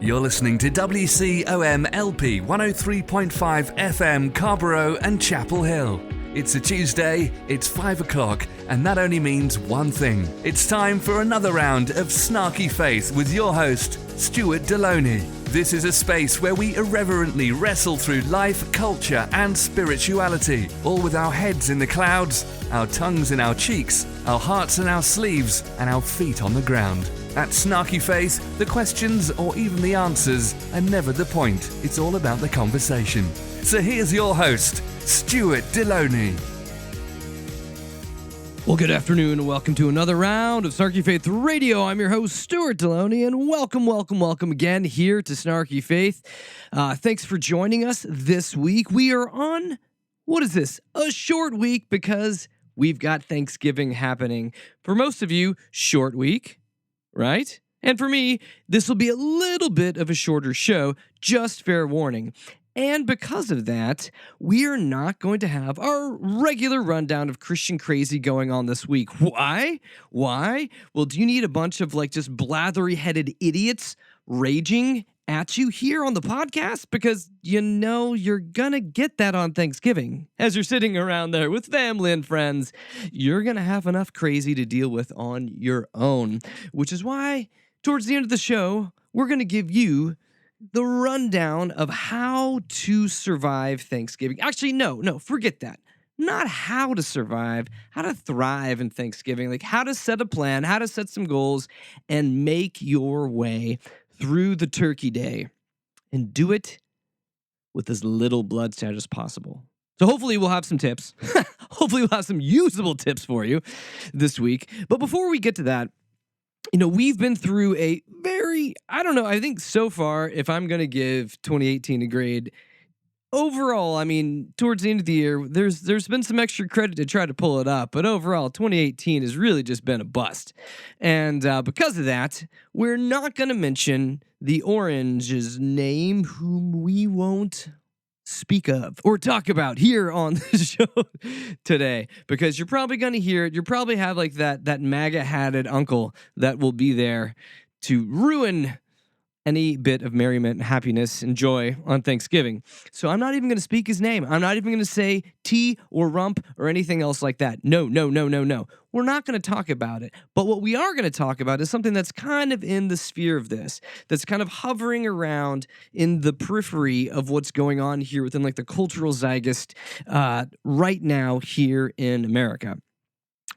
You're listening to WCOM LP 103.5 FM Carborough and Chapel Hill. It's a Tuesday, it's 5 o'clock, and that only means one thing. It's time for another round of Snarky Faith with your host, Stuart Deloney. This is a space where we irreverently wrestle through life, culture, and spirituality, all with our heads in the clouds, our tongues in our cheeks, our hearts in our sleeves, and our feet on the ground. At Snarky Faith, the questions or even the answers are never the point. It's all about the conversation. So here's your host, Stuart Deloney. Well, good afternoon and welcome to another round of Snarky Faith Radio. I'm your host, Stuart Deloney, and welcome again here to Snarky Faith. Thanks for joining us this week. We are on, what is this? A short week because we've got Thanksgiving happening. For most of you, short week, right? And for me, this will be a little bit of a shorter show, just fair warning. And because of that, we are not going to have our regular rundown of Christian crazy going on this week. Why? Well, do you need a bunch of just blathery-headed idiots raging at you here on the podcast? Because you know you're gonna get that on Thanksgiving. As you're sitting around there with family and friends, you're gonna have enough crazy to deal with on your own. Which is why, towards the end of the show, we're gonna give you the rundown of how to survive Thanksgiving. Actually, no, forget that. Not how to survive, how to thrive in Thanksgiving, how to set a plan, how to set some goals, and make your way through the turkey day. And do it with as little bloodshed as possible. So hopefully we'll have some tips. Hopefully we'll have some usable tips for you this week. But before we get to that, we've been through a very, I think so far, if I'm going to give 2018 a grade, overall, towards the end of the year, there's been some extra credit to try to pull it up, but overall, 2018 has really just been a bust. And because of that, we're not going to mention the orange's name, whom we won't speak of or talk about here on the show today, because you're probably going to hear it. You probably have that MAGA-hatted uncle that will be there to ruin any bit of merriment and happiness and joy on Thanksgiving. So I'm not even going to speak his name. I'm not even going to say tea or rump or anything else like that. No. We're not going to talk about it. But what we are going to talk about is something that's kind of in the sphere of this, that's kind of hovering around in the periphery of what's going on here within the cultural zeitgeist right now here in America.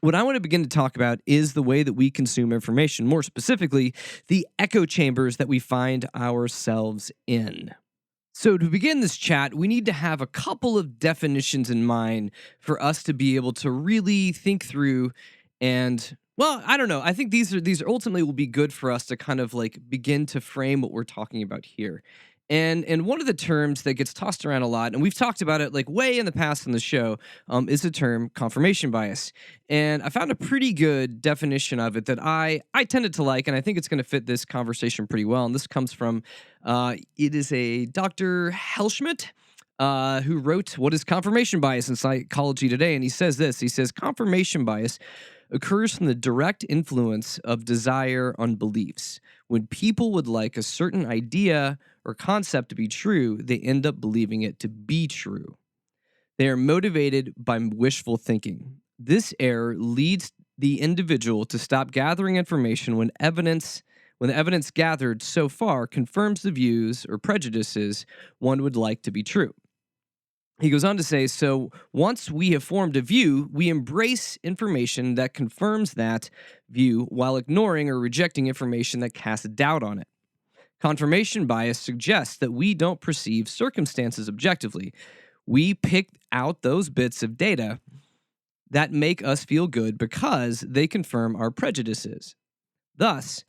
What I want to begin to talk about is the way that we consume information, more specifically, the echo chambers that we find ourselves in. So to begin this chat, we need to have a couple of definitions in mind for us to be able to really think through and, I don't know. I think these are ultimately will be good for us to kind of begin to frame what we're talking about here. And one of the terms that gets tossed around a lot, and we've talked about it way in the past on the show, is the term confirmation bias. And I found a pretty good definition of it that I tended to like, and I think it's going to fit this conversation pretty well. And this comes from, it is a Dr. Helschmidt, who wrote What is Confirmation Bias in Psychology Today. And he says this, he says, confirmation bias occurs from the direct influence of desire on beliefs. When people would like a certain idea or concept to be true, they end up believing it to be true. They are motivated by wishful thinking. This error leads the individual to stop gathering information when the evidence gathered so far confirms the views or prejudices one would like to be true. He goes on to say, so once we have formed a view, we embrace information that confirms that view while ignoring or rejecting information that casts doubt on it. Confirmation bias suggests that we don't perceive circumstances objectively. We pick out those bits of data that make us feel good because they confirm our prejudices. Thus,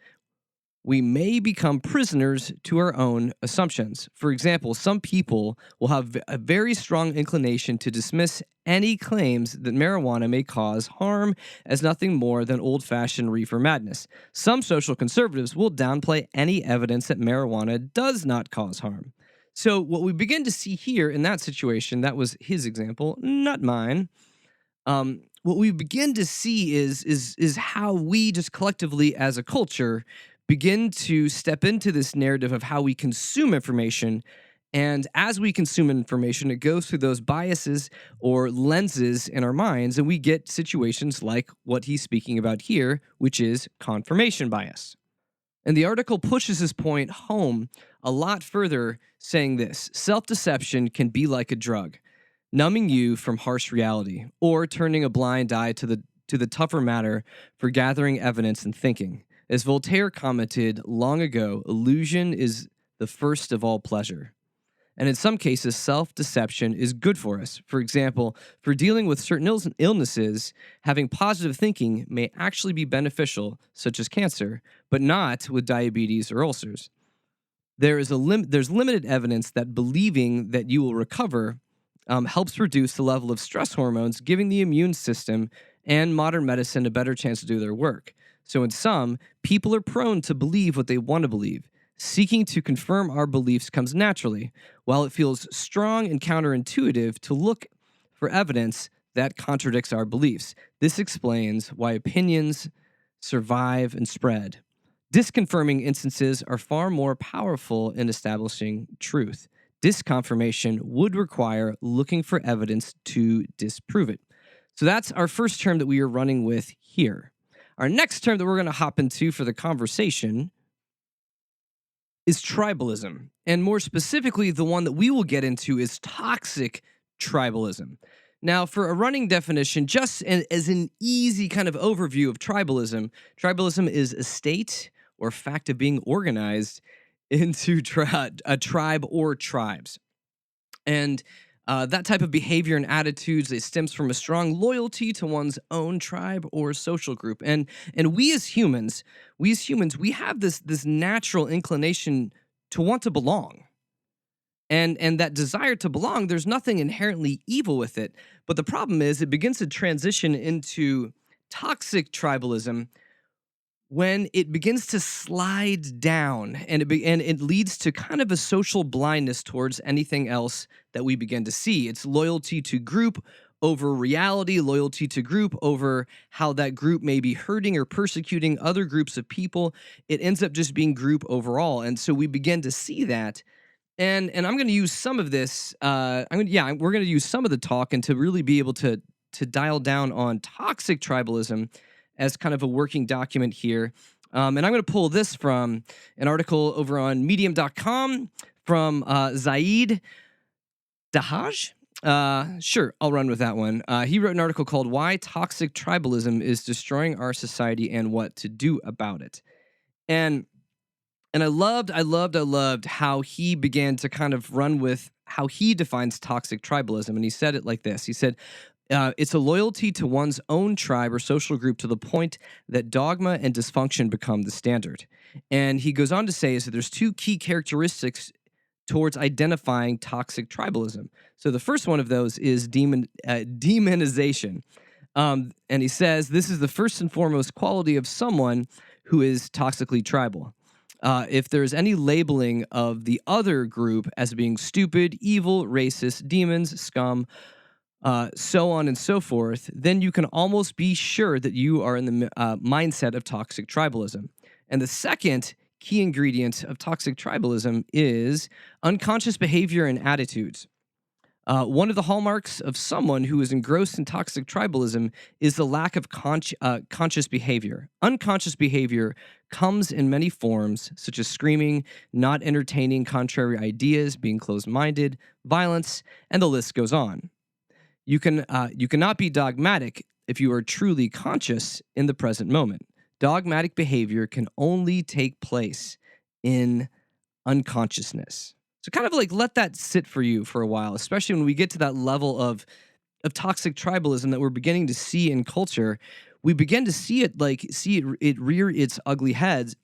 we may become prisoners to our own assumptions. For example, some people will have a very strong inclination to dismiss any claims that marijuana may cause harm as nothing more than old-fashioned reefer madness. Some social conservatives will downplay any evidence that marijuana does not cause harm. So what we begin to see here in that situation, that was his example, not mine. What we begin to see is how we just collectively as a culture begin to step into this narrative of how we consume information. And as we consume information, it goes through those biases or lenses in our minds, and we get situations like what he's speaking about here, which is confirmation bias. And the article pushes this point home a lot further, saying this: self-deception can be like a drug, numbing you from harsh reality, or turning a blind eye to the tougher matter for gathering evidence and thinking. As Voltaire commented long ago, illusion is the first of all pleasure. And in some cases, self-deception is good for us. For example, for dealing with certain illnesses, having positive thinking may actually be beneficial, such as cancer, but not with diabetes or ulcers. There's limited evidence that believing that you will recover helps reduce the level of stress hormones, giving the immune system and modern medicine a better chance to do their work. So in sum, people are prone to believe what they want to believe. Seeking to confirm our beliefs comes naturally, while it feels strong and counterintuitive to look for evidence that contradicts our beliefs. This explains why opinions survive and spread. Disconfirming instances are far more powerful in establishing truth. Disconfirmation would require looking for evidence to disprove it. So that's our first term that we are running with here. Our next term that we're going to hop into for the conversation is tribalism. And more specifically, the one that we will get into is toxic tribalism. Now, for a running definition, just as an easy kind of overview of tribalism, tribalism is a state or fact of being organized into a tribe or tribes. And that type of behavior and attitudes, it stems from a strong loyalty to one's own tribe or social group. And we as humans, we have this natural inclination to want to belong. And that desire to belong, there's nothing inherently evil with it. But the problem is it begins to transition into toxic tribalism when it begins to slide down, and it leads to kind of a social blindness towards anything else that we begin to see. It's loyalty to group over reality, loyalty to group over how that group may be hurting or persecuting other groups of people. It ends up just being group overall. And so we begin to see that. And I'm going to use some of this. We're going to use some of the talk and to really be able to dial down on toxic tribalism as kind of a working document here. And I'm going to pull this from an article over on medium.com from Zaid Dahaj. Sure, I'll run with that one. He wrote an article called Why Toxic Tribalism is Destroying Our Society and What to Do About It. And I loved how he began to kind of run with how he defines toxic tribalism. And he said it like this. He said, it's a loyalty to one's own tribe or social group to the point that dogma and dysfunction become the standard. And he goes on to say is that there's two key characteristics towards identifying toxic tribalism. So the first one of those is demonization. And he says this is the first and foremost quality of someone who is toxically tribal. If there's any labeling of the other group as being stupid, evil, racist, demons, scum, so on and so forth, then you can almost be sure that you are in the mindset of toxic tribalism. And the second key ingredient of toxic tribalism is unconscious behavior and attitudes. One of the hallmarks of someone who is engrossed in toxic tribalism is the lack of conscious behavior. Unconscious behavior comes in many forms, such as screaming, not entertaining contrary ideas, being closed-minded, violence, and the list goes on. You cannot be dogmatic if you are truly conscious in the present moment. Dogmatic behavior can only take place in unconsciousness. So kind of like let that sit for you for a while, especially when we get to that level of toxic tribalism that we're beginning to see in culture. We begin to see it rear its ugly heads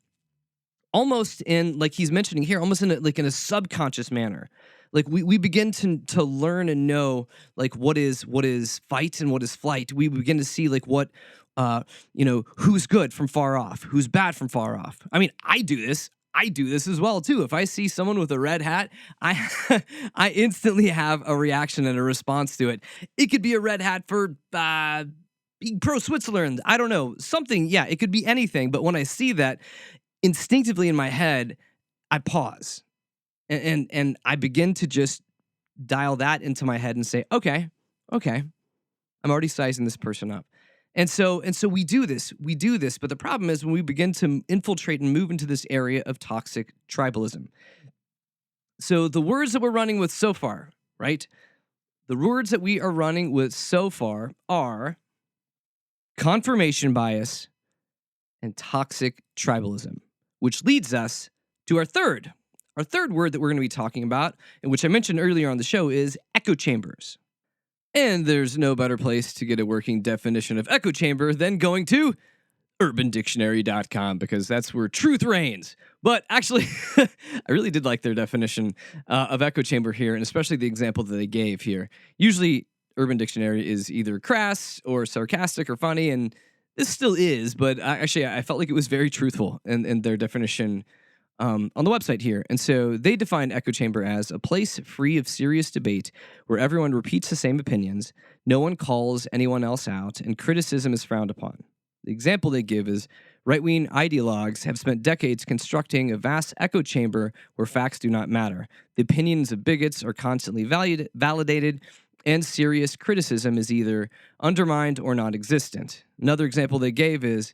almost in, like he's mentioning here, almost in a subconscious manner. Like we begin to learn and know like what is fight and what is flight. We begin to see like what who's good from far off, who's bad from far off. I mean, I do this as well too. If I see someone with a red hat, I instantly have a reaction and a response to it. It could be a red hat for being pro Switzerland. I don't know, something. Yeah, it could be anything. But when I see that, instinctively in my head, I pause and I begin to just dial that into my head and say, okay, I'm already sizing this person up. And so we do this, but the problem is when we begin to infiltrate and move into this area of toxic tribalism. So the words that we're running with so far, right? The words that we are running with so far are confirmation bias and toxic tribalism, which leads us to our third word that we're going to be talking about, and which I mentioned earlier on the show, is echo chambers. And there's no better place to get a working definition of echo chamber than going to urbandictionary.com, because that's where truth reigns. But actually, I really did like their definition of echo chamber here, and especially the example that they gave here. Usually, Urban Dictionary is either crass or sarcastic or funny, and this still is, but I felt like it was very truthful in their definition on the website here. And so they define echo chamber as a place free of serious debate where everyone repeats the same opinions, no one calls anyone else out, and criticism is frowned upon. The example they give is right-wing ideologues have spent decades constructing a vast echo chamber where facts do not matter. The opinions of bigots are constantly validated, and serious criticism is either undermined or non-existent. Another example they gave is,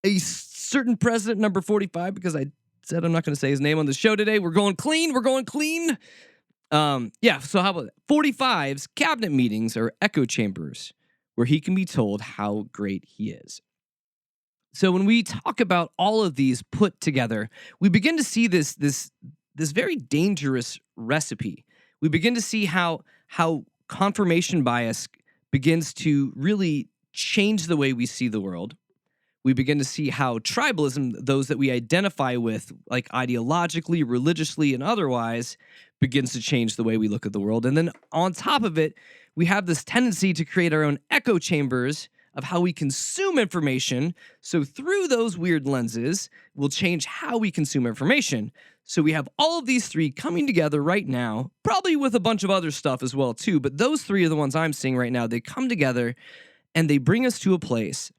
a certain president, number 45, because I said I'm not going to say his name on the show today. We're going clean. So how about that? 45's cabinet meetings are echo chambers where he can be told how great he is. So when we talk about all of these put together, we begin to see this very dangerous recipe. We begin to see how confirmation bias begins to really change the way we see the world. We begin to see how tribalism, those that we identify with, like ideologically, religiously, and otherwise, begins to change the way we look at the world. And then on top of it, we have this tendency to create our own echo chambers of how we consume information. So through those weird lenses, we'll change how we consume information. So we have all of these three coming together right now, probably with a bunch of other stuff as well too, but those three are the ones I'm seeing right now. They come together and they bring us to a place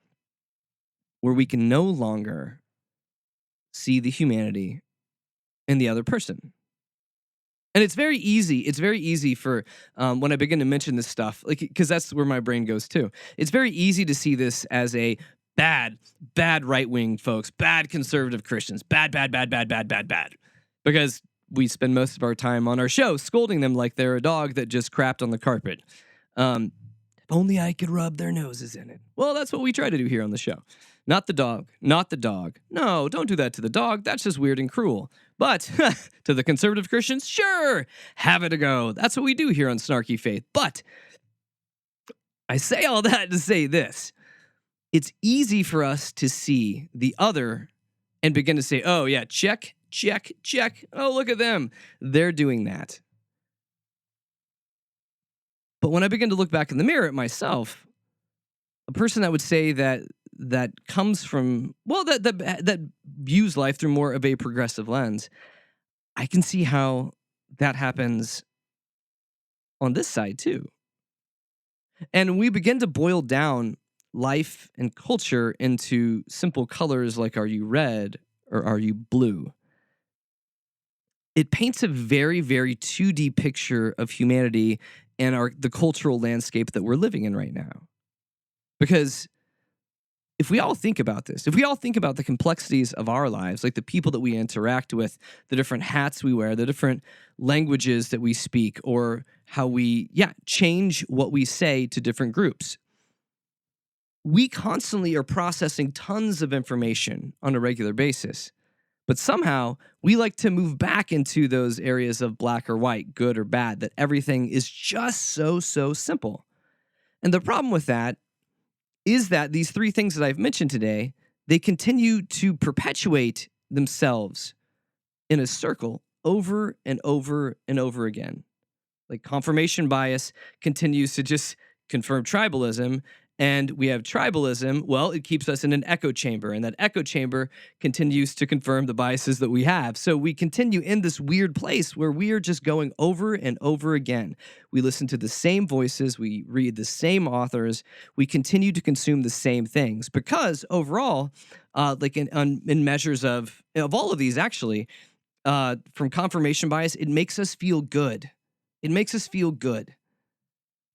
where we can no longer see the humanity in the other person. And it's very easy. It's very easy for when I begin to mention this stuff, like, because that's where my brain goes too. It's very easy to see this as a bad right-wing folks, bad conservative Christians, bad. Because we spend most of our time on our show scolding them like they're a dog that just crapped on the carpet. If only I could rub their noses in it. Well, that's what we try to do here on the show. Not the dog. No, don't do that to the dog. That's just weird and cruel. But to the conservative Christians, sure, have it a go. That's what we do here on Snarky Faith. But I say all that to say this. It's easy for us to see the other and begin to say, oh, yeah, check. Oh, look at them. They're doing that. But when I begin to look back in the mirror at myself, a person that would say that comes from, well, that views life through more of a progressive lens, I can see how that happens on this side too. And we begin to boil down life and culture into simple colors like, are you red or are you blue? It paints a very, very 2D picture of humanity and the cultural landscape that we're living in right now. Because if we all think about this, if we all think about the complexities of our lives, like the people that we interact with, the different hats we wear, the different languages that we speak, or how we, change what we say to different groups, we constantly are processing tons of information on a regular basis. But somehow we like to move back into those areas of black or white, good or bad, that everything is just so simple. And the problem with that is that these three things that I've mentioned today, they continue to perpetuate themselves in a circle over and over and over again. Like confirmation bias continues to just confirm tribalism, And we have tribalism. Well, it keeps us in an echo chamber, and that echo chamber continues to confirm the biases that we have. So we continue in this weird place where we are just going over and over again. We listen to the same voices, we read the same authors, we continue to consume the same things because overall, like in measures of all of these actually, from confirmation bias, it makes us feel good. It makes us feel good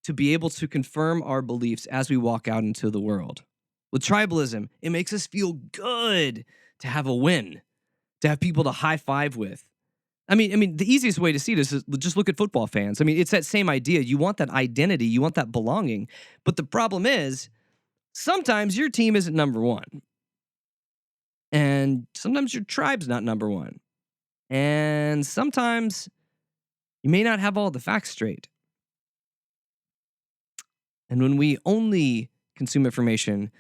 to be able to confirm our beliefs as we walk out into the world. With tribalism, it makes us feel good to have a win, to have people to high five with. I mean, the easiest way to see this is just look at football fans. I mean, it's that same idea. You want that identity, you want that belonging. But the problem is, sometimes your team isn't number one. And sometimes your tribe's not number one. And sometimes you may not have all the facts straight. And when we only consume information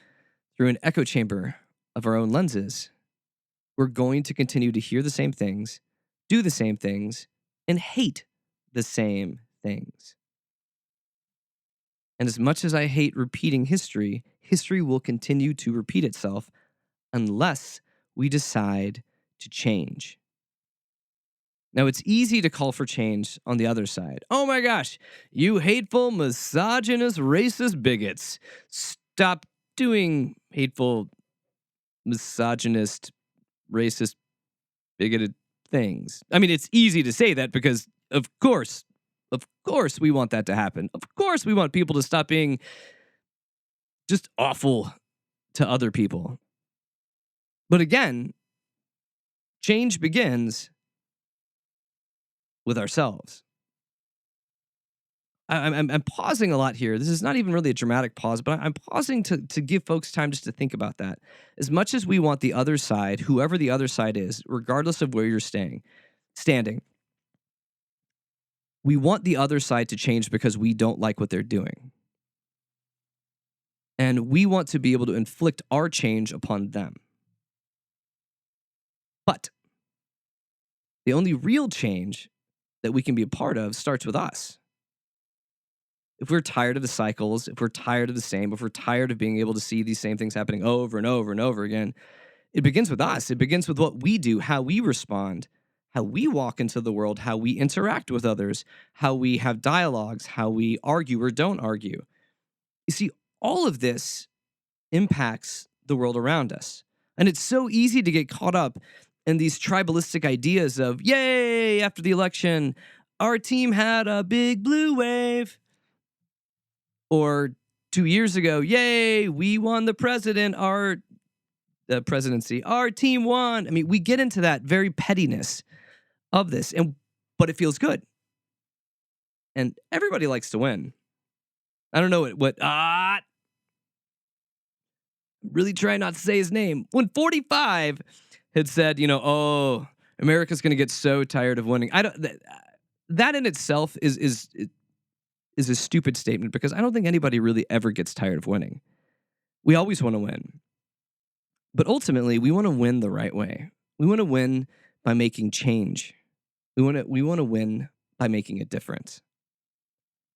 through an echo chamber of our own lenses, we're going to continue to hear the same things, do the same things, and hate the same things. And as much as I hate repeating history, history will continue to repeat itself unless we decide to change. Now, it's easy to call for change on the other side. Oh my gosh, you hateful, misogynist, racist bigots. Stop doing hateful, misogynist, racist, bigoted things. I mean, it's easy to say that because, of course, we want that to happen. Of course, we want people to stop being just awful to other people. But again, change begins with ourselves. I'm pausing a lot here. This is not even really a dramatic pause, but I'm pausing to give folks time just to think about that. As much as we want the other side, whoever the other side is, regardless of where you're standing, we want the other side to change because we don't like what they're doing. And we want to be able to inflict our change upon them. But the only real change that we can be a part of starts with us. If we're tired of the cycles, if we're tired of the same, if we're tired of being able to see these same things happening over and over and over again, it begins with us. It begins with what we do, how we respond, how we walk into the world, how we interact with others, how we have dialogues, how we argue or don't argue. You see, all of this impacts the world around us. And it's so easy to get caught up in these tribalistic ideas of, yay, after the election, our team had a big blue wave. Or 2 years ago, yay, we won the presidency, our team won. I mean, we get into that very pettiness of this, but it feels good. And everybody likes to win. I don't know what really trying not to say his name. When 45 had said, oh, America's going to get so tired of winning. That in itself is a stupid statement because I don't think anybody really ever gets tired of winning. We always want to win. But ultimately, we want to win the right way. We want to win by making change. We want to win by making a difference.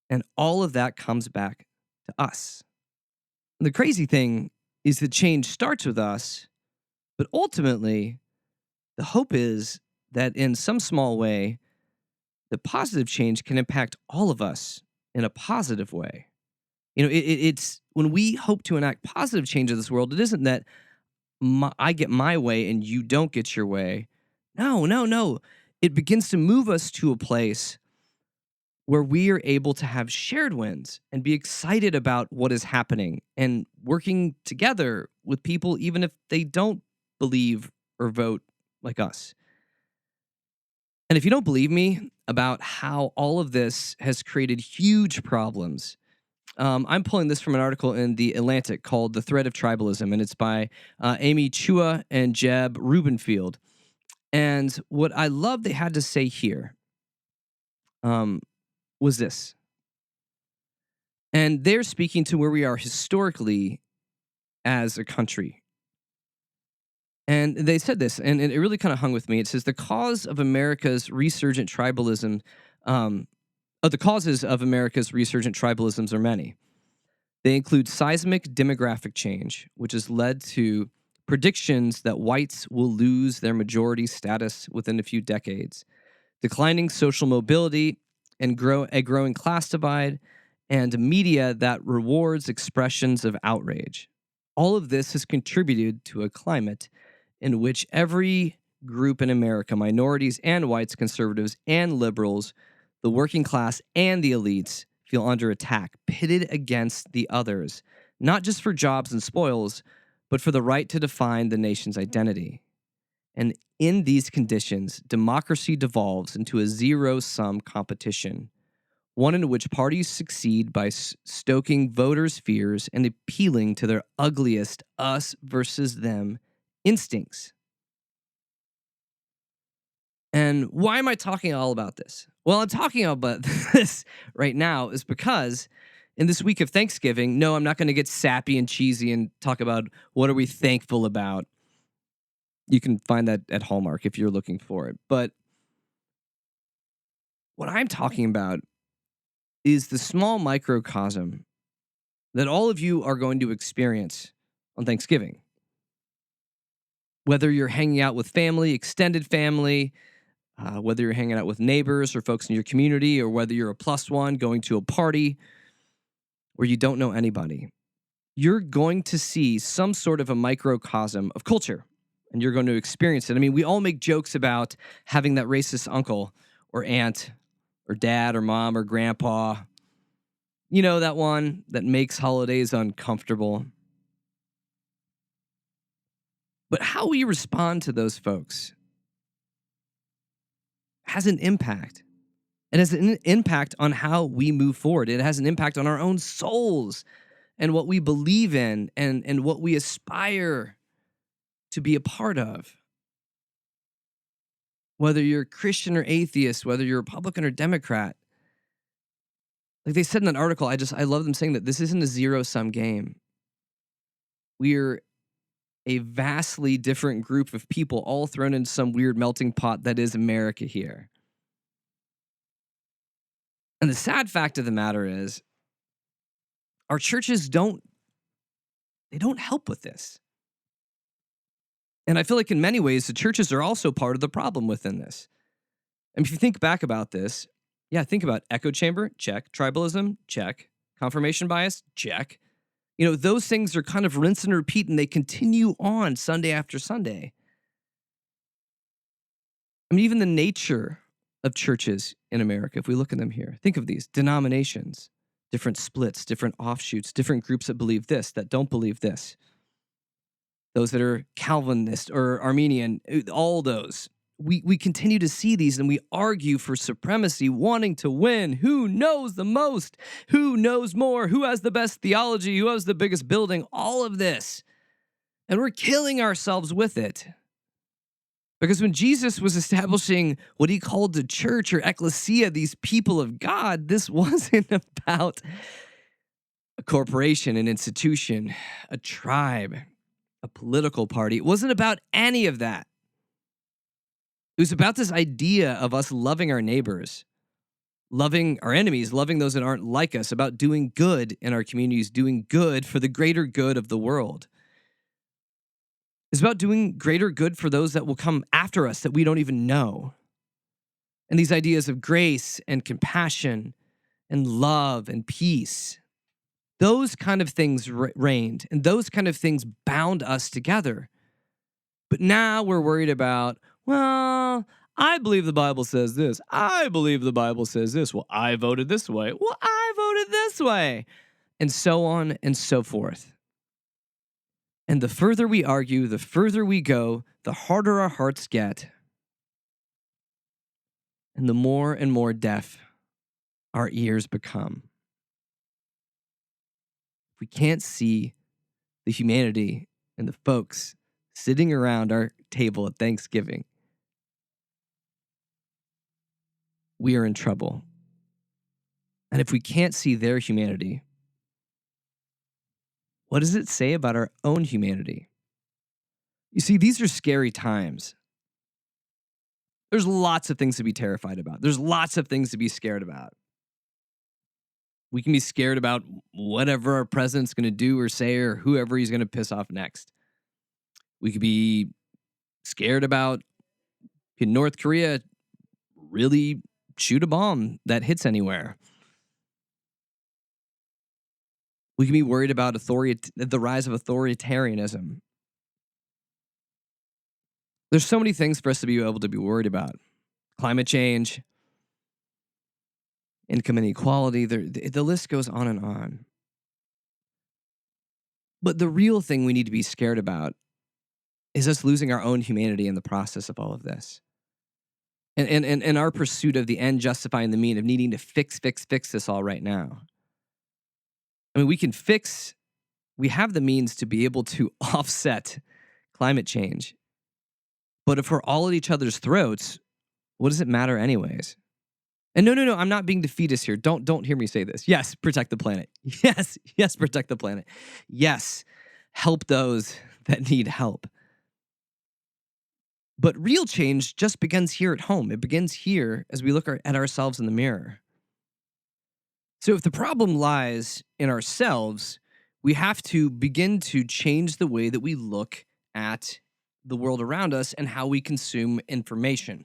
And all of that comes back to us. And the crazy thing is that change starts with us, but ultimately, the hope is that in some small way, the positive change can impact all of us in a positive way. It's when we hope to enact positive change in this world, it isn't that I get my way and you don't get your way. No. It begins to move us to a place where we are able to have shared wins and be excited about what is happening and working together with people, even if they don't believe or vote like us. And if you don't believe me about how all of this has created huge problems, I'm pulling this from an article in The Atlantic called The Threat of Tribalism, and it's by Amy Chua and Jeb Rubenfield. And what I love they had to say here was this. And they're speaking to where we are historically as a country. And they said this, and it really kind of hung with me. It says, the cause of America's resurgent tribalism, the causes of America's resurgent tribalisms are many. They include seismic demographic change, which has led to predictions that whites will lose their majority status within a few decades, declining social mobility and a growing class divide, and media that rewards expressions of outrage. All of this has contributed to a climate in which every group in America, minorities and whites, conservatives and liberals, the working class and the elites, feel under attack, pitted against the others, not just for jobs and spoils, but for the right to define the nation's identity. And in these conditions, democracy devolves into a zero-sum competition, one in which parties succeed by stoking voters' fears and appealing to their ugliest us versus them instincts. And why am I talking all about this? Well, I'm talking about this right now is because in this week of Thanksgiving, no, I'm not going to get sappy and cheesy and talk about what are we thankful about. You can find that at Hallmark if you're looking for it. But what I'm talking about is the small microcosm that all of you are going to experience on Thanksgiving. Whether you're hanging out with family, extended family, whether you're hanging out with neighbors or folks in your community, or whether you're a plus one going to a party where you don't know anybody, you're going to see some sort of a microcosm of culture, and you're going to experience it. I mean, we all make jokes about having that racist uncle or aunt or dad or mom or grandpa. You know, that one that makes holidays uncomfortable. But how we respond to those folks has an impact. It has an impact on how we move forward. It has an impact on our own souls and what we believe in and what we aspire to be a part of. Whether you're Christian or atheist, whether you're Republican or Democrat. Like they said in that article, I love them saying that this isn't a zero-sum game. We're a vastly different group of people all thrown into some weird melting pot that is America here. And the sad fact of the matter is our churches don't help with this. And I feel like in many ways, the churches are also part of the problem within this. And if you think back about this, think about echo chamber, check. Tribalism, check. Confirmation bias, check. You know, those things are kind of rinse and repeat, and they continue on Sunday after Sunday. I mean, even the nature of churches in America, if we look at them here, think of these denominations, different splits, different offshoots, different groups that believe this, that don't believe this. Those that are Calvinist or Armenian, all those. We continue to see these, and we argue for supremacy, wanting to win. Who knows the most? Who knows more? Who has the best theology? Who has the biggest building? All of this. And we're killing ourselves with it. Because when Jesus was establishing what he called the church or ecclesia, these people of God, this wasn't about a corporation, an institution, a tribe, a political party. It wasn't about any of that. It was about this idea of us loving our neighbors, loving our enemies, loving those that aren't like us, about doing good in our communities, doing good for the greater good of the world. It's about doing greater good for those that will come after us that we don't even know. And these ideas of grace and compassion and love and peace, those kind of things reigned, and those kind of things bound us together. But now we're worried about, well, I believe the Bible says this. I believe the Bible says this. Well, I voted this way. Well, I voted this way. And so on and so forth. And the further we argue, the further we go, the harder our hearts get. And the more and more deaf our ears become. If we can't see the humanity and the folks sitting around our table at Thanksgiving, we are in trouble. And if we can't see their humanity, what does it say about our own humanity? You see, these are scary times. There's lots of things to be terrified about. There's lots of things to be scared about. We can be scared about whatever our president's going to do or say or whoever he's going to piss off next. We could be scared about can North Korea really shoot a bomb that hits anywhere. We can be worried about the rise of authoritarianism. There's so many things for us to be able to be worried about. Climate change, income inequality, the list goes on and on. But the real thing we need to be scared about is us losing our own humanity in the process of all of this. And our pursuit of the end justifying the mean of needing to fix this all right now. I mean, we have the means to be able to offset climate change. But if we're all at each other's throats, what does it matter anyways? And no, I'm not being defeatist here. Don't hear me say this. Yes, protect the planet. Yes, protect the planet. Yes, help those that need help. But real change just begins here at home. It begins here as we look at ourselves in the mirror. So if the problem lies in ourselves, we have to begin to change the way that we look at the world around us and how we consume information.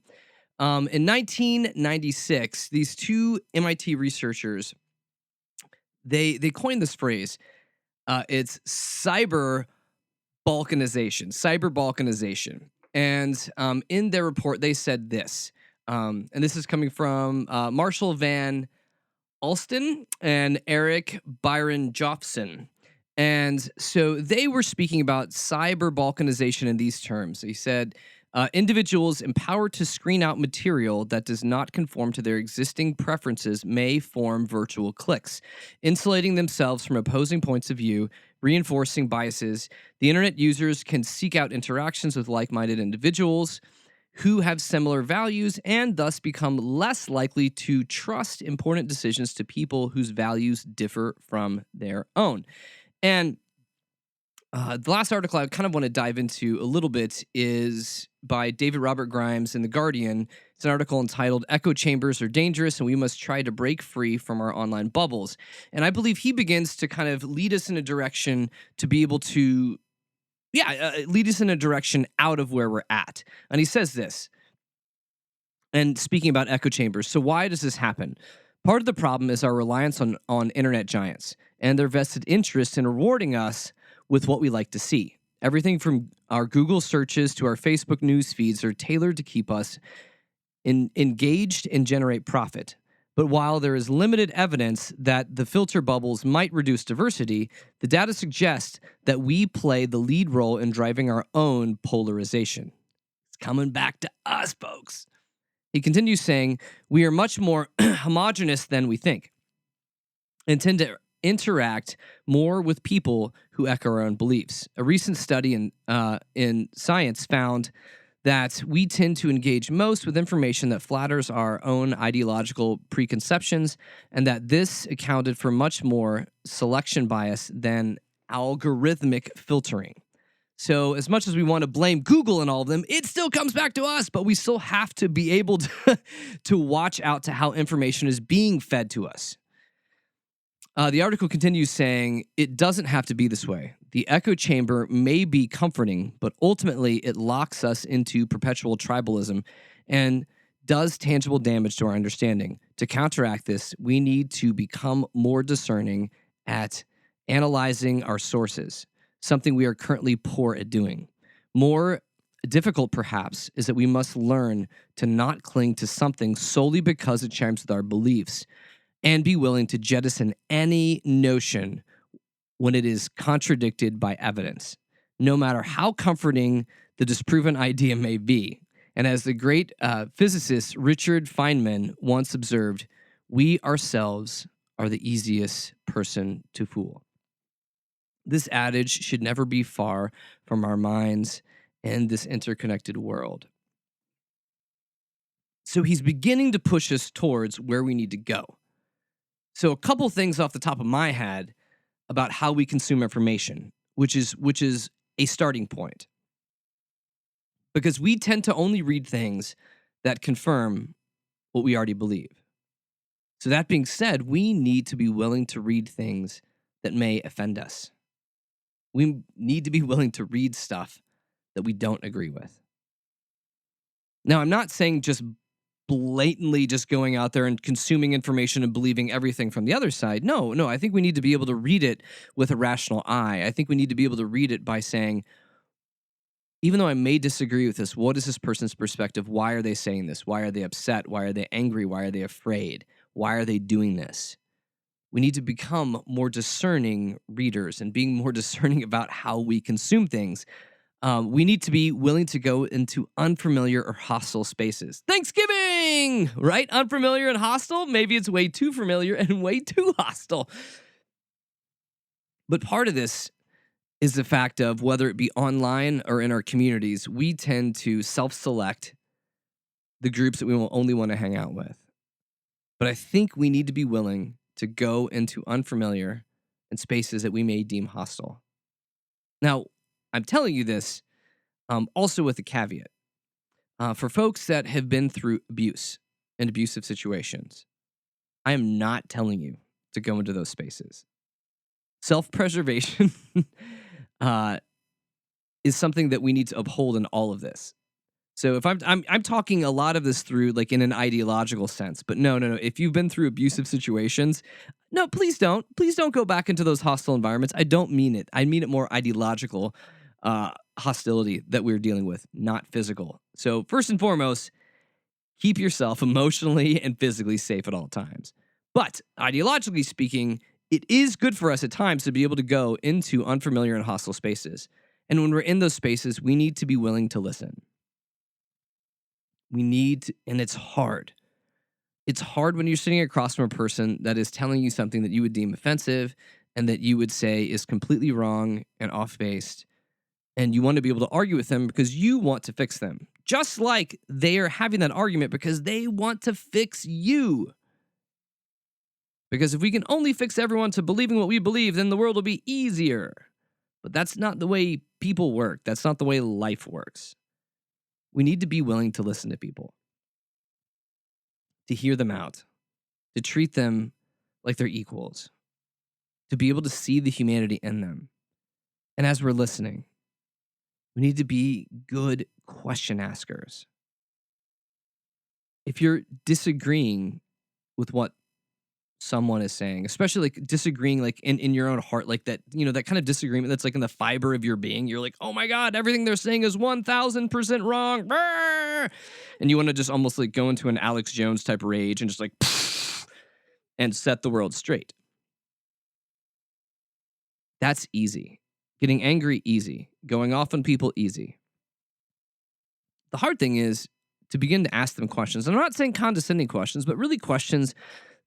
In 1996, these two MIT researchers, they coined this phrase. It's cyber balkanization. And in their report, they said this, and this is coming from Marshall Van Alsten and Eric Byron Jofson. And so they were speaking about cyber balkanization in these terms. They said, individuals empowered to screen out material that does not conform to their existing preferences may form virtual cliques, insulating themselves from opposing points of view, reinforcing biases. The internet users can seek out interactions with like-minded individuals who have similar values and thus become less likely to trust important decisions to people whose values differ from their own. And the last article I kind of want to dive into a little bit is by David Robert Grimes in The Guardian. It's an article entitled "Echo Chambers Are Dangerous and We Must Try to Break Free from Our Online Bubbles." And I believe he begins to kind of lead us in a direction to be able to, lead us in a direction out of where we're at. And he says this, and speaking about echo chambers, so why does this happen? Part of the problem is our reliance on internet giants and their vested interest in rewarding us with what we like to see. Everything from our Google searches to our Facebook news feeds are tailored to keep us engaged and generate profit. But while there is limited evidence that the filter bubbles might reduce diversity, the data suggests that we play the lead role in driving our own polarization. It's coming back to us, folks. He continues saying, we are much more homogenous than we think and tend to interact more with people who echo our own beliefs. A recent study in Science found that we tend to engage most with information that flatters our own ideological preconceptions, and that this accounted for much more selection bias than algorithmic filtering. So as much as we want to blame Google and all of them, it still comes back to us, but we still have to be able to watch out to how information is being fed to us. The article continues saying, it doesn't have to be this way. The echo chamber may be comforting, but ultimately it locks us into perpetual tribalism and does tangible damage to our understanding. To counteract this, we need to become more discerning at analyzing our sources, something we are currently poor at doing. More difficult, perhaps, is that we must learn to not cling to something solely because it chimes with our beliefs, and be willing to jettison any notion when it is contradicted by evidence, no matter how comforting the disproven idea may be. And as the great physicist Richard Feynman once observed, we ourselves are the easiest person to fool. This adage should never be far from our minds in this interconnected world. So he's beginning to push us towards where we need to go. So a couple things off the top of my head about how we consume information, which is a starting point. Because we tend to only read things that confirm what we already believe. So that being said, we need to be willing to read things that may offend us. We need to be willing to read stuff that we don't agree with. Now, I'm not saying just blatantly just going out there and consuming information and believing everything from the other side. No, I think we need to be able to read it with a rational eye. I think we need to be able to read it by saying, even though I may disagree with this, what is this person's perspective? Why are they saying this? Why are they upset? Why are they angry? Why are they afraid? Why are they doing this? We need to become more discerning readers and being more discerning about how we consume things. We need to be willing to go into unfamiliar or hostile spaces. Thanksgiving, right? Unfamiliar and hostile. Maybe it's way too familiar and way too hostile. But part of this is the fact of whether it be online or in our communities, we tend to self-select the groups that we will only want to hang out with. But I think we need to be willing to go into unfamiliar and spaces that we may deem hostile. Now, I'm telling you this also with a caveat. For folks that have been through abuse and abusive situations, I am not telling you to go into those spaces. Self-preservation is something that we need to uphold in all of this. So if I'm talking a lot of this through like in an ideological sense, but no. If you've been through abusive situations, no, please don't go back into those hostile environments. I don't mean it. I mean it more ideological hostility that we're dealing with, not physical. So first and foremost, keep yourself emotionally and physically safe at all times. But ideologically speaking, it is good for us at times to be able to go into unfamiliar and hostile spaces. And when we're in those spaces, we need to be willing to listen. And it's hard. It's hard when you're sitting across from a person that is telling you something that you would deem offensive and that you would say is completely wrong and off-base. And you want to be able to argue with them because you want to fix them. Just like they are having that argument because they want to fix you. Because if we can only fix everyone to believing what we believe, then the world will be easier. But that's not the way people work. That's not the way life works. We need to be willing to listen to people, to hear them out, to treat them like they're equals, to be able to see the humanity in them. And as we're listening, we need to be good question askers. If you're disagreeing with what someone is saying, especially like disagreeing like in your own heart, like that, that kind of disagreement that's like in the fiber of your being, you're like, oh my God, everything they're saying is 1000% wrong. And you want to just almost like go into an Alex Jones type rage and just like, and set the world straight. That's easy. Getting angry, easy. Going off on people, easy. The hard thing is to begin to ask them questions. And I'm not saying condescending questions, but really questions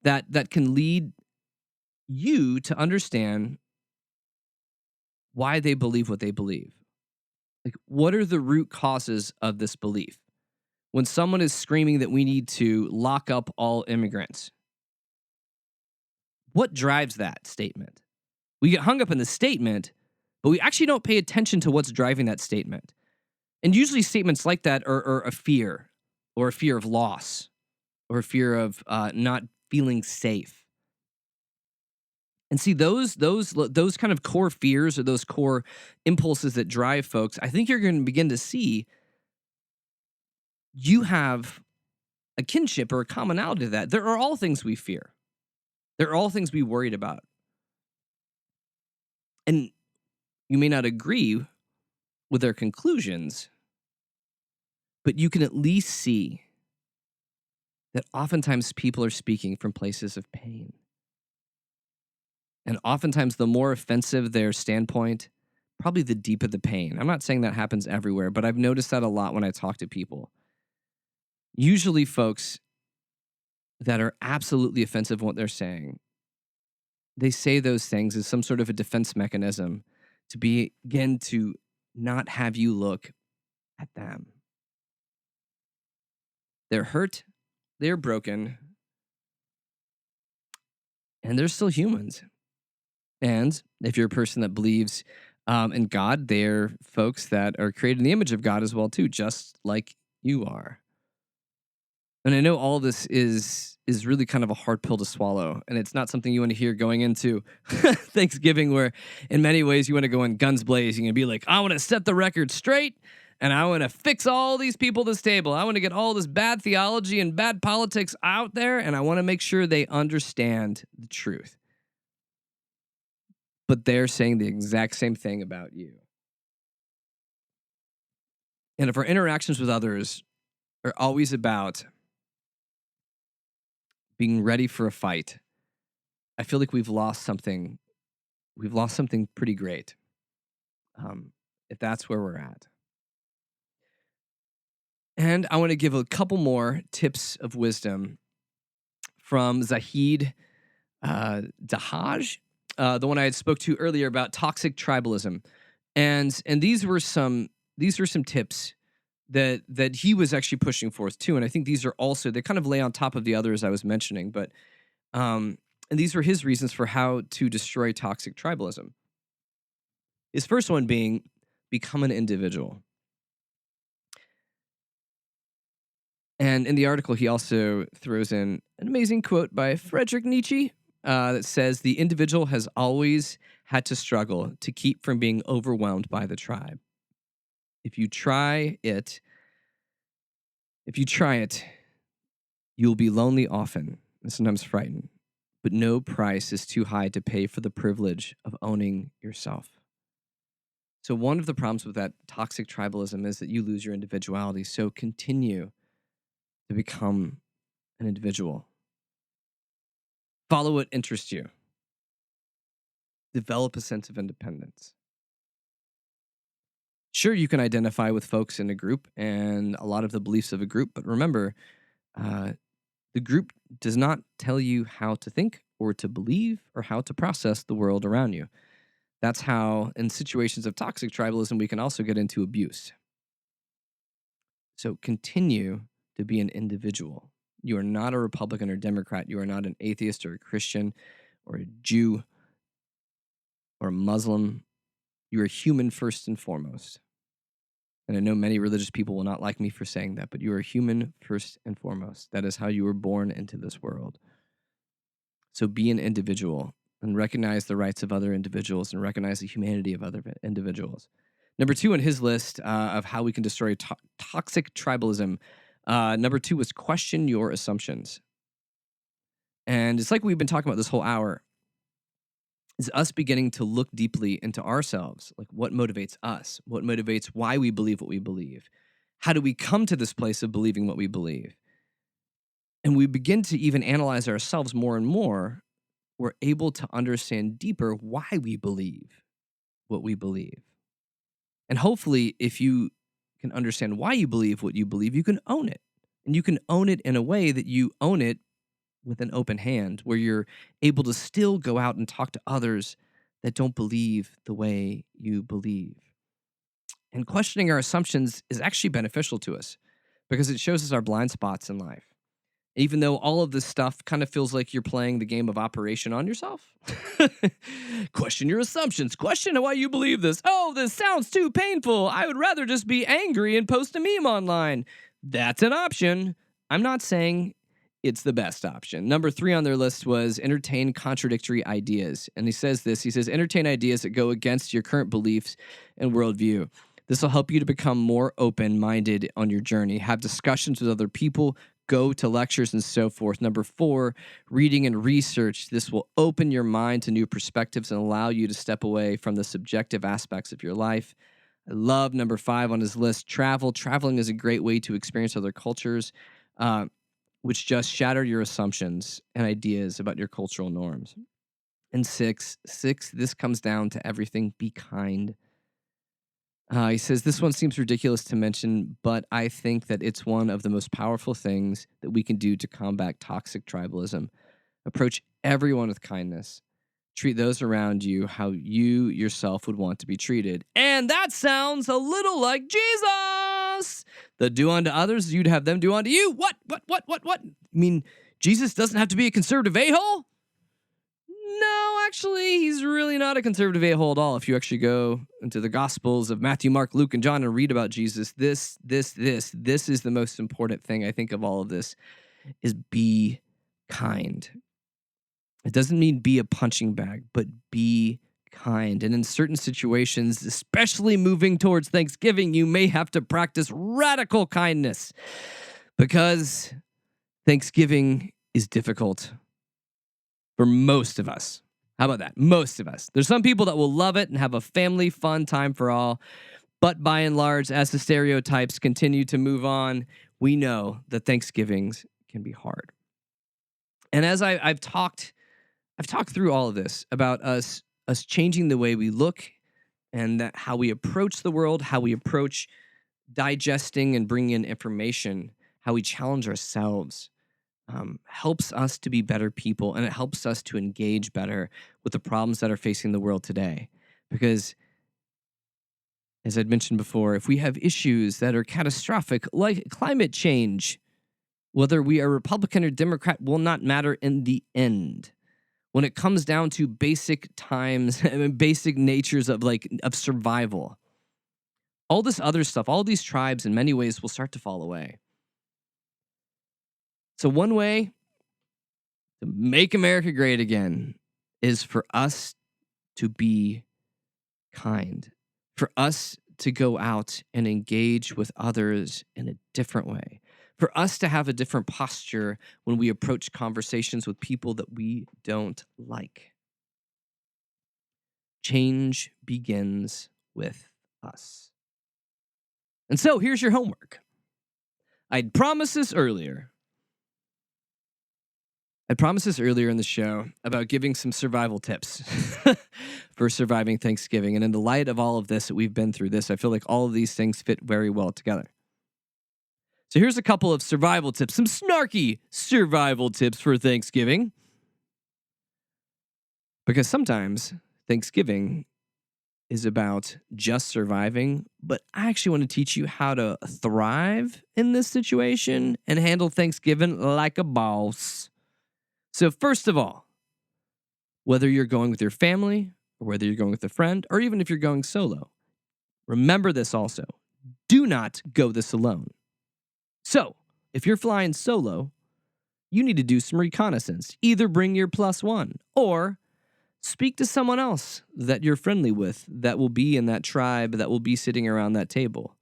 that can lead you to understand why they believe what they believe. Like, what are the root causes of this belief? When someone is screaming that we need to lock up all immigrants, what drives that statement? We get hung up in the statement, but we actually don't pay attention to what's driving that statement. And usually statements like that are a fear, or a fear of loss, or a fear of not feeling safe. And see, those kind of core fears or those core impulses that drive folks, I think you're going to begin to see you have a kinship or a commonality to that. There are all things we fear. There are all things we worried about. And you may not agree with their conclusions, but you can at least see that oftentimes people are speaking from places of pain. And oftentimes the more offensive their standpoint, probably the deeper the pain. I'm not saying that happens everywhere, but I've noticed that a lot when I talk to people. Usually folks that are absolutely offensive in what they're saying, they say those things as some sort of a defense mechanism to begin to not have you look at them. They're hurt, they're broken, and they're still humans. And if you're a person that believes in God, they're folks that are created in the image of God as well, too, just like you are. And I know all this is really kind of a hard pill to swallow, and it's not something you want to hear going into Thanksgiving, where in many ways you want to go in guns blazing and be like, I want to set the record straight, and I want to fix all these people at this table. I want to get all this bad theology and bad politics out there, and I want to make sure they understand the truth. But they're saying the exact same thing about you. And if our interactions with others are always about being ready for a fight, I feel like we've lost something. We've lost something pretty great. If that's where we're at. And I want to give a couple more tips of wisdom from Zahid Dahaj, the one I had spoke to earlier about toxic tribalism, and these were some tips that he was actually pushing forth too. And I think these are also, they kind of lay on top of the others I was mentioning, but and these were his reasons for how to destroy toxic tribalism. His first one being become an individual. And in the article, he also throws in an amazing quote by Friedrich Nietzsche that says, the individual has always had to struggle to keep from being overwhelmed by the tribe. If you try it, you'll be lonely often and sometimes frightened, but no price is too high to pay for the privilege of owning yourself. So one of the problems with that toxic tribalism is that you lose your individuality. So continue to become an individual. Follow what interests you. Develop a sense of independence. Sure, you can identify with folks in a group and a lot of the beliefs of a group, but remember, the group does not tell you how to think or to believe or how to process the world around you. That's how, in situations of toxic tribalism, we can also get into abuse. So continue to be an individual. You are not a Republican or Democrat. You are not an atheist or a Christian or a Jew or a Muslim. You are human first and foremost. And I know many religious people will not like me for saying that, but you are human first and foremost. That is how you were born into this world. So be an individual and recognize the rights of other individuals and recognize the humanity of other individuals. Number 2 on his list of how we can destroy toxic tribalism, number 2 was question your assumptions. And it's like we've been talking about this whole hour, is us beginning to look deeply into ourselves. Like, what motivates us? What motivates why we believe what we believe? How do we come to this place of believing what we believe? And we begin to even analyze ourselves more and more. We're able to understand deeper why we believe what we believe. And hopefully, if you can understand why you believe what you believe, you can own it. And you can own it in a way that you own it with an open hand, where you're able to still go out and talk to others that don't believe the way you believe. And questioning our assumptions is actually beneficial to us because it shows us our blind spots in life. Even though all of this stuff kind of feels like you're playing the game of operation on yourself. Question your assumptions. Question why you believe this. Oh, this sounds too painful. I would rather just be angry and post a meme online. That's an option. I'm not saying it's the best option. Number 3 on their list was entertain contradictory ideas. And he says, entertain ideas that go against your current beliefs and worldview. This will help you to become more open-minded on your journey. Have discussions with other people. Go to lectures and so forth. Number 4, reading and research. This will open your mind to new perspectives and allow you to step away from the subjective aspects of your life. I love number 5 on his list, travel. Traveling is a great way to experience other cultures, which just shatter your assumptions and ideas about your cultural norms. And 6, this comes down to everything. Be kind. He says, this one seems ridiculous to mention, but I think that it's one of the most powerful things that we can do to combat toxic tribalism. Approach everyone with kindness. Treat those around you how you yourself would want to be treated. And that sounds a little like Jesus. The do unto others, you'd have them do unto you. What? I mean, Jesus doesn't have to be a conservative a-hole? No, actually, he's really not a conservative a-hole at all. If you actually go into the Gospels of Matthew, Mark, Luke, and John and read about Jesus, this is the most important thing I think of all of this, is be kind. It doesn't mean be a punching bag, but be kind. And in certain situations, especially moving towards Thanksgiving, you may have to practice radical kindness because Thanksgiving is difficult for most of us. How about that? Most of us. There's some people that will love it and have a family fun time for all. But by and large, as the stereotypes continue to move on, we know that Thanksgivings can be hard. And as I've talked through all of this about us changing the way we look and that how we approach the world, how we approach digesting and bringing in information, how we challenge ourselves, helps us to be better people, and it helps us to engage better with the problems that are facing the world today. Because, as I'd mentioned before, if we have issues that are catastrophic, like climate change, whether we are Republican or Democrat will not matter in the end. When it comes down to basic times and basic natures of survival, all this other stuff, all these tribes in many ways will start to fall away. So one way to make America great again is for us to be kind, for us to go out and engage with others in a different way, for us to have a different posture when we approach conversations with people that we don't like. Change begins with us. And so here's your homework. I'd promised this earlier in the show about giving some survival tips for surviving Thanksgiving. And in the light of all of this that we've been through this, I feel like all of these things fit very well together. So here's a couple of survival tips, some snarky survival tips for Thanksgiving. Because sometimes Thanksgiving is about just surviving, but I actually want to teach you how to thrive in this situation and handle Thanksgiving like a boss. So first of all, whether you're going with your family or whether you're going with a friend, or even if you're going solo, remember this also. Do not go this alone. So if you're flying solo, you need to do some reconnaissance. Either bring your +1 or speak to someone else that you're friendly with that will be in that tribe, that will be sitting around that table.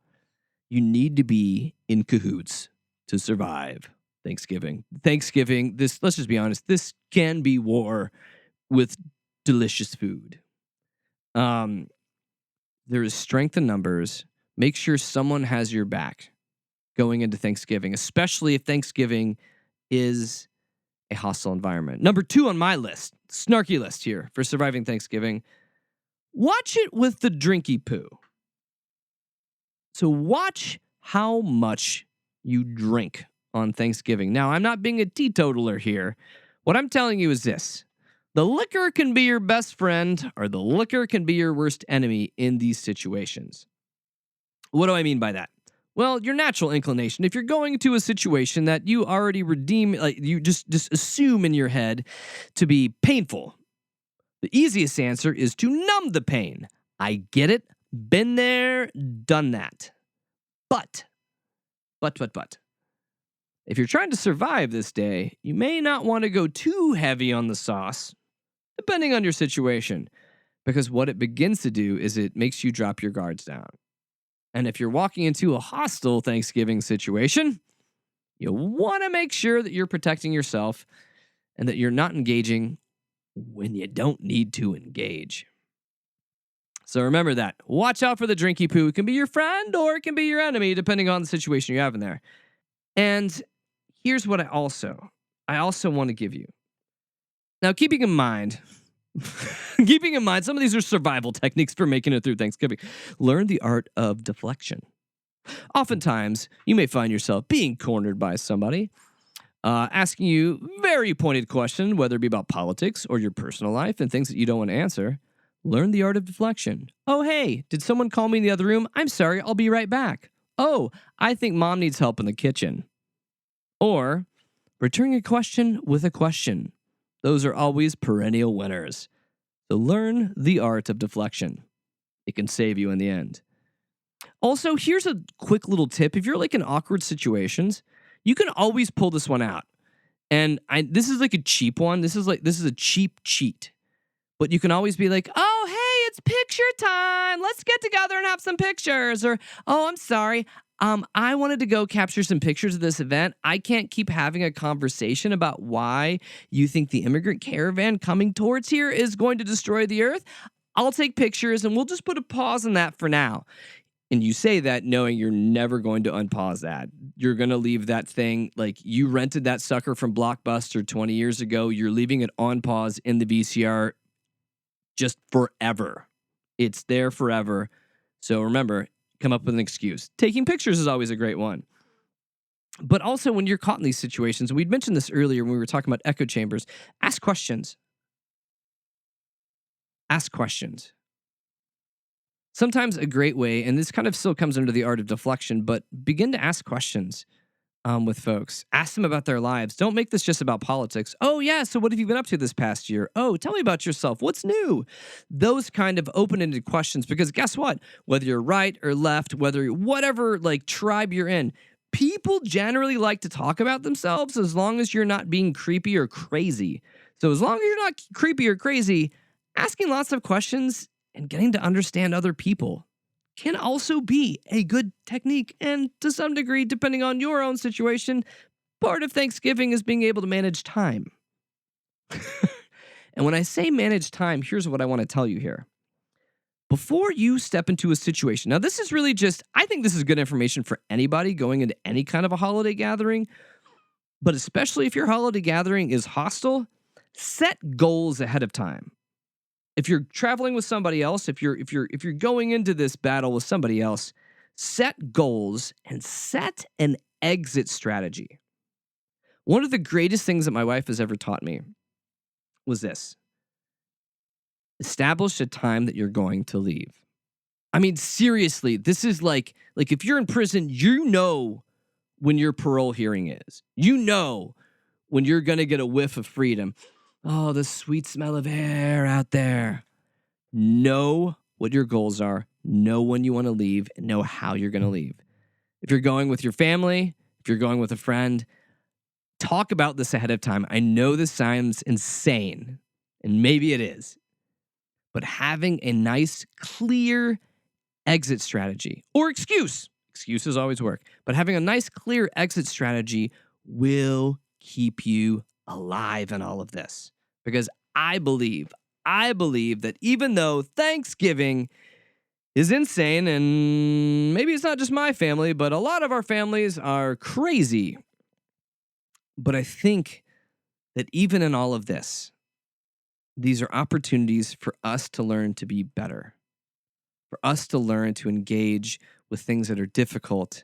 You need to be in cahoots to survive Thanksgiving. Let's just be honest, this can be war with delicious food. There is strength in numbers. Make sure someone has your back going into Thanksgiving, especially if Thanksgiving is a hostile environment. Number 2 on my list, snarky list here for surviving Thanksgiving, watch it with the drinky poo. So watch how much you drink on Thanksgiving. Now, I'm not being a teetotaler here. What I'm telling you is this. The liquor can be your best friend, or the liquor can be your worst enemy in these situations. What do I mean by that? Well, your natural inclination, if you're going to a situation that you already you just assume in your head to be painful, the easiest answer is to numb the pain. I get it. Been there, done that. But. If you're trying to survive this day, you may not want to go too heavy on the sauce, depending on your situation, because what it begins to do is it makes you drop your guards down. And if you're walking into a hostile Thanksgiving situation, you want to make sure that you're protecting yourself and that you're not engaging when you don't need to engage. So remember that. Watch out for the drinky poo. It can be your friend or it can be your enemy, depending on the situation you're having there. And here's what I also want to give you. Now, keeping in mind, some of these are survival techniques for making it through Thanksgiving. Learn the art of deflection. Oftentimes, you may find yourself being cornered by somebody, asking you very pointed question, whether it be about politics or your personal life and things that you don't want to answer. Learn the art of deflection. Oh, hey, did someone call me in the other room? I'm sorry, I'll be right back. Oh, I think mom needs help in the kitchen. Or returning a question with a question. Those are always perennial winners. So learn the art of deflection. It can save you in the end. Also, here's a quick little tip. If you're like in awkward situations, you can always pull this one out. And this is like a cheap one. This is a cheap cheat. But you can always be like, oh, hey, it's picture time. Let's get together and have some pictures. Or, oh, I'm sorry. I wanted to go capture some pictures of this event. I can't keep having a conversation about why you think the immigrant caravan coming towards here is going to destroy the earth. I'll take pictures and we'll just put a pause on that for now. And you say that knowing you're never going to unpause that. You're going to leave that thing like you rented that sucker from Blockbuster 20 years ago. You're leaving it on pause in the VCR just forever. It's there forever. So remember, come up with an excuse. Taking pictures is always a great one. But also when you're caught in these situations, we'd mentioned this earlier when we were talking about echo chambers, ask questions. Ask questions. Sometimes a great way, and this kind of still comes under the art of deflection, but begin to ask questions with folks. Ask them about their lives. Don't make this just about politics. Oh, yeah, so what have you been up to this past year? Oh, tell me about yourself. What's new? Those kind of open-ended questions, because guess what? Whether you're right or left, whatever like tribe you're in, people generally like to talk about themselves as long as you're not being creepy or crazy. So as long as you're not creepy or crazy, asking lots of questions and getting to understand other people can also be a good technique. And to some degree, depending on your own situation, part of Thanksgiving is being able to manage time. And when I say manage time, here's what I want to tell you here. Before you step into a situation, now this is really I think this is good information for anybody going into any kind of a holiday gathering, but especially if your holiday gathering is hostile, set goals ahead of time. If you're traveling with somebody else, if you're going into this battle with somebody else, set goals and set an exit strategy. One of the greatest things that my wife has ever taught me was this. Establish a time that you're going to leave. I mean, seriously, this is like if you're in prison, you know when your parole hearing is. You know when you're going to get a whiff of freedom. Oh, the sweet smell of air out there. Know what your goals are. Know when you want to leave and know how you're going to leave. If you're going with your family, if you're going with a friend, talk about this ahead of time. I know this sounds insane, and maybe it is, but having a nice, clear exit strategy or excuses always work, but having a nice, clear exit strategy will keep you alive in all of this. Because I believe that even though Thanksgiving is insane, and maybe it's not just my family, but a lot of our families are crazy. But I think that even in all of this, these are opportunities for us to learn to be better, for us to learn to engage with things that are difficult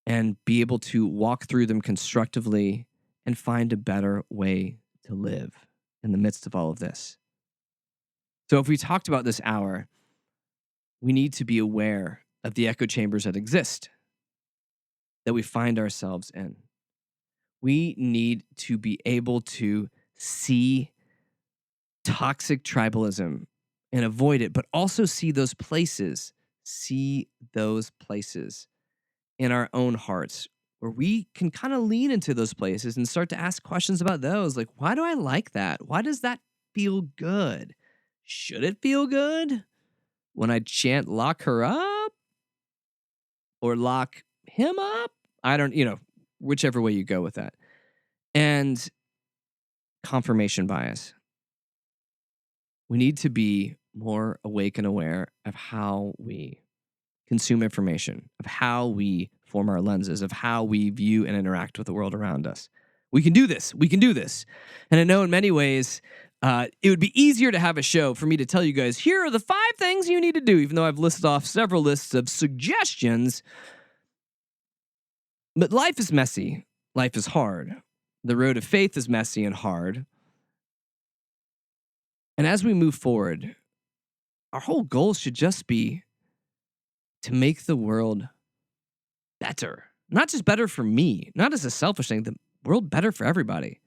and be able to walk through them constructively and find a better way to live in the midst of all of this. So if we talked about this hour, we need to be aware of the echo chambers that exist, that we find ourselves in. We need to be able to see toxic tribalism and avoid it, but also see those places in our own hearts where we can kind of lean into those places and start to ask questions about those. Like, why do I like that? Why does that feel good? Should it feel good when I chant lock her up or lock him up? I don't, whichever way you go with that. And confirmation bias. We need to be more awake and aware of how we consume information, of how we form our lenses, of how we view and interact with the world around us. We can do this. And I know in many ways, it would be easier to have a show for me to tell you guys, here are the 5 things you need to do, even though I've listed off several lists of suggestions. But life is messy. Life is hard. The road of faith is messy and hard. And as we move forward, our whole goal should just be to make the world better. Not just better for me, not as a selfish thing, the world better for everybody.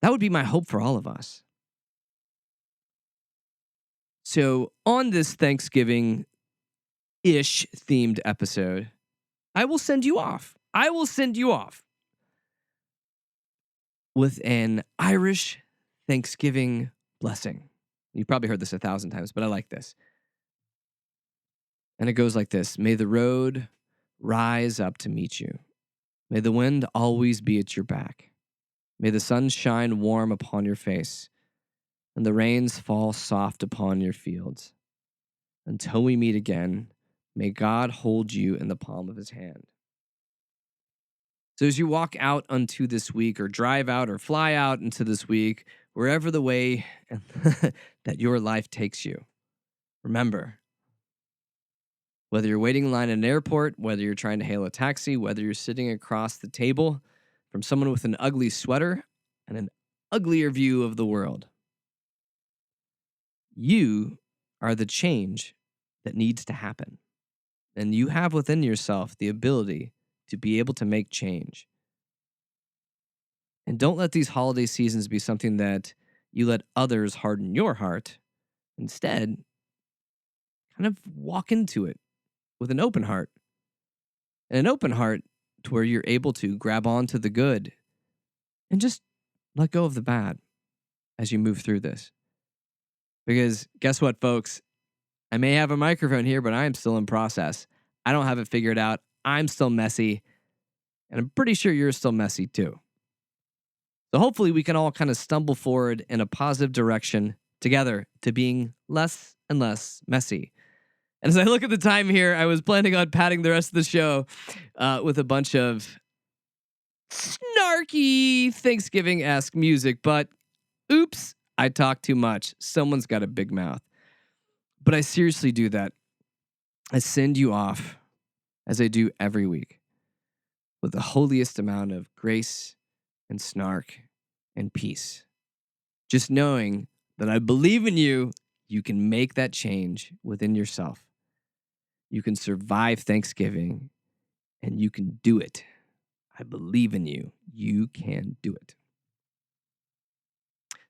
That would be my hope for all of us. So on this Thanksgiving-ish themed episode, I will send you off. With an Irish Thanksgiving blessing. You've probably heard this 1,000 times, but I like this. And it goes like this. May the road rise up to meet you. May the wind always be at your back. May the sun shine warm upon your face, and the rains fall soft upon your fields. Until we meet again, may God hold you in the palm of his hand. So as you walk out unto this week, or drive out or fly out into this week, wherever the way that your life takes you, remember, whether you're waiting in line at an airport, whether you're trying to hail a taxi, whether you're sitting across the table from someone with an ugly sweater and an uglier view of the world, you are the change that needs to happen. And you have within yourself the ability to be able to make change. And don't let these holiday seasons be something that you let others harden your heart. Instead, kind of walk into it with an open heart. And an open heart to where you're able to grab onto the good and just let go of the bad as you move through this. Because guess what, folks? I may have a microphone here, but I am still in process. I don't have it figured out. I'm still messy, and I'm pretty sure you're still messy too. So hopefully we can all kind of stumble forward in a positive direction together to being less and less messy. And as I look at the time here, I was planning on padding the rest of the show with a bunch of snarky Thanksgiving-esque music, but oops, I talk too much. Someone's got a big mouth. But I seriously do that. I send you off, as I do every week, with the holiest amount of grace and snark and peace. Just knowing that I believe in you, you can make that change within yourself. You can survive Thanksgiving, and you can do it. I believe in you. You can do it.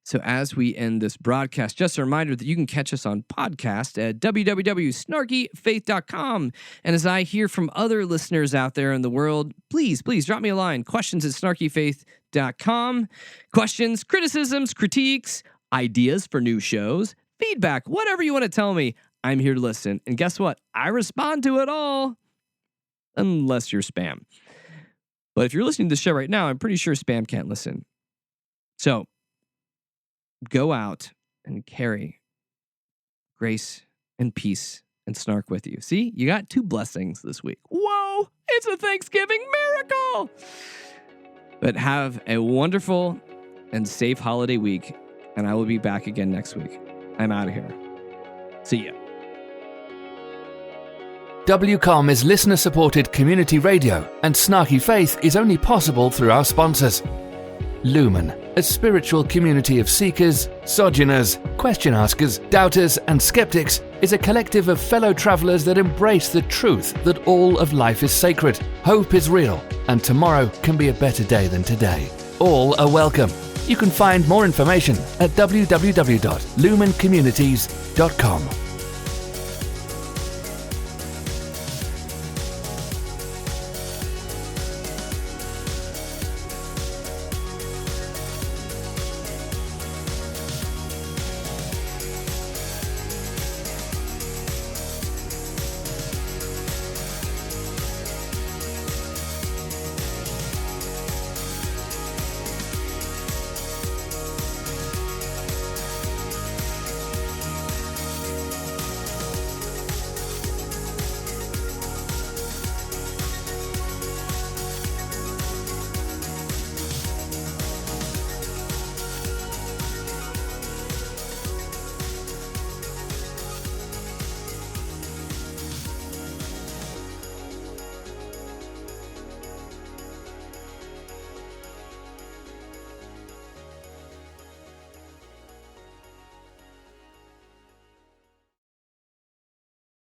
So as we end this broadcast, just a reminder that you can catch us on podcast at www.snarkyfaith.com. And as I hear from other listeners out there in the world, please drop me a line. questions@snarkyfaith.com. Questions, criticisms, critiques, ideas for new shows, feedback, whatever you want to tell me, I'm here to listen. And guess what? I respond to it all, unless you're spam. But if you're listening to the show right now, I'm pretty sure spam can't listen. So go out and carry grace and peace and snark with you. See, you got 2 blessings this week. Whoa, it's a Thanksgiving miracle. But have a wonderful and safe holiday week, and I will be back again next week. I'm out of here. See ya. WCOM is listener-supported community radio, and Snarky Faith is only possible through our sponsors. Lumen, a spiritual community of seekers, sojourners, question askers, doubters, and skeptics, is a collective of fellow travelers that embrace the truth that all of life is sacred, hope is real, and tomorrow can be a better day than today. All are welcome. You can find more information at www.lumencommunities.com.